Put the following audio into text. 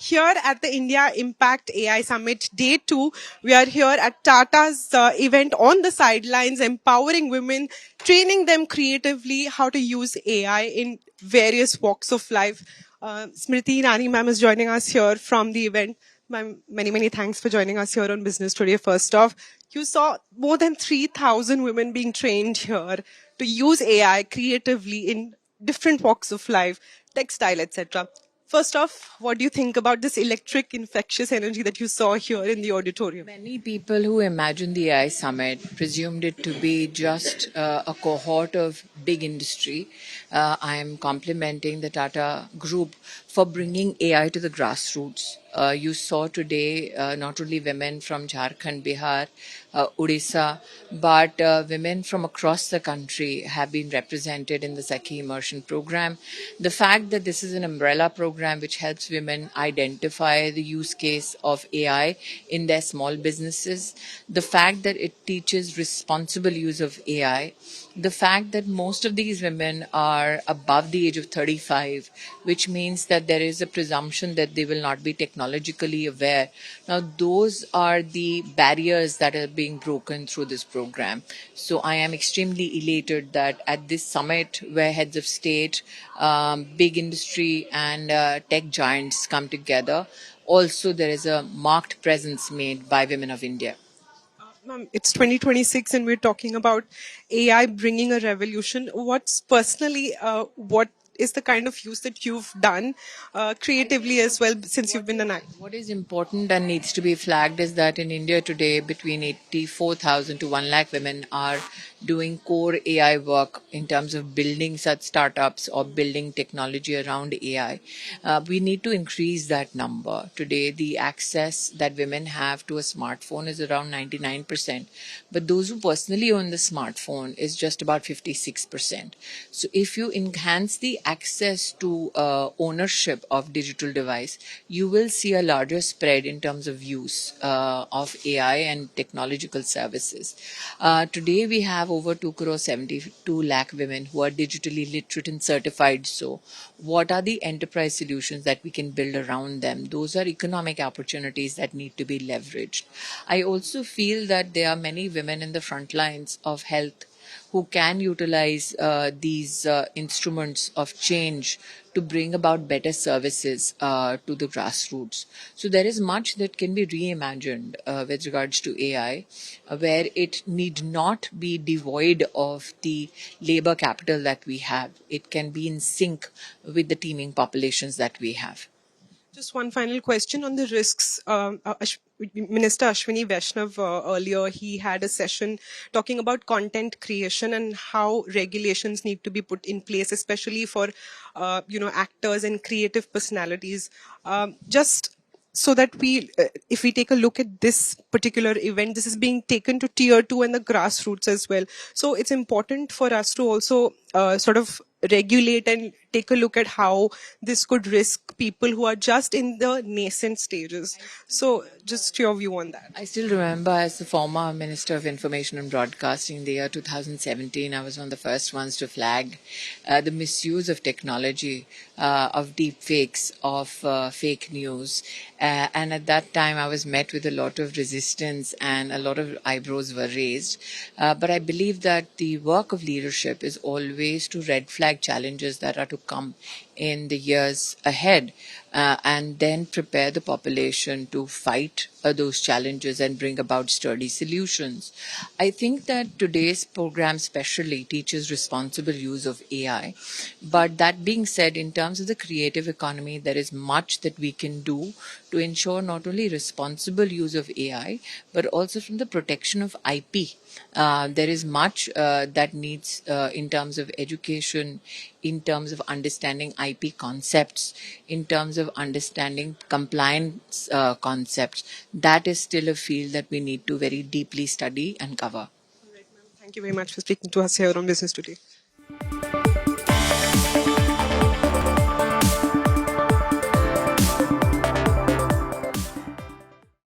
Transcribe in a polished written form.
here at the India Impact AI Summit Day 2. We are here at Tata's event on the sidelines, empowering women, training them creatively how to use AI in various walks of life. Smriti Irani ma'am is joining us here from the event. Ma'am, many thanks for joining us here on Business Today. First off, you saw more than 3,000 women being trained here to use AI creatively in different walks of life, textile, etc. First off, what do you think about this electric, infectious energy that you saw here in the auditorium? Many people who imagined the AI summit presumed it to be just a cohort of big industry. I am complimenting the Tata Group for bringing AI to the grassroots. You saw today not only women from Jharkhand, Bihar, Odisha, but women from across the country have been represented in the Sakhi Immersion program. The fact that this is an umbrella program which helps women identify the use case of AI in their small businesses, the fact that it teaches responsible use of AI, the fact that most of these women are above the age of 35, which means that there is a presumption that they will not be technologically aware. Now, those are the barriers that are being broken through this program. So I am extremely elated that at this summit where heads of state, big industry and tech giants come together, also there is a marked presence made by women of India. Ma'am, it's 2026 and we're talking about AI bringing a revolution. What's personally, what is the kind of use that you've done creatively as well since you've been an actor? What is important and needs to be flagged is that in India today, between 84,000 to 1 lakh women are doing core AI work in terms of building such startups or building technology around AI. We need to increase that number. Today, the access that women have to a smartphone is around 99%, but those who personally own the smartphone is just about 56%. So if you enhance the access to ownership of digital device, you will see a larger spread in terms of use of AI and technological services. Today, we have over 2 crore 72 lakh women who are digitally literate and certified. So, what are the enterprise solutions that we can build around them? Those are economic opportunities that need to be leveraged. I also feel that there are many women in the front lines of health who can utilize these instruments of change to bring about better services to the grassroots. So there is much that can be reimagined with regards to AI, where it need not be devoid of the labor capital that we have. It can be in sync with the teeming populations that we have. Just one final question on the risks. Minister Ashwini Vaishnav earlier, he had a session talking about content creation and how regulations need to be put in place, especially for, actors and creative personalities. Just so that if we take a look at this particular event, this is being taken to tier 2 and the grassroots as well. So it's important for us to also sort of regulate and take a look at how this could risk people who are just in the nascent stages. So just your view on that. I still remember as the former Minister of Information and Broadcasting in the year 2017, I was one of the first ones to flag the misuse of technology, of deep fakes, of fake news. And at that time, I was met with a lot of resistance and a lot of eyebrows were raised. But I believe that the work of leadership is always to red flag challenges that are to come in the years ahead, and then prepare the population to fight those challenges and bring about sturdy solutions. I think that today's program specially teaches responsible use of AI. But that being said, in terms of the creative economy, there is much that we can do to ensure not only responsible use of AI, but also from the protection of IP. There is much that needs in terms of education, in terms of understanding IP concepts, in terms of understanding compliance concepts. That is still a field that we need to very deeply study and cover. Thank you very much for speaking to us here on Business Today.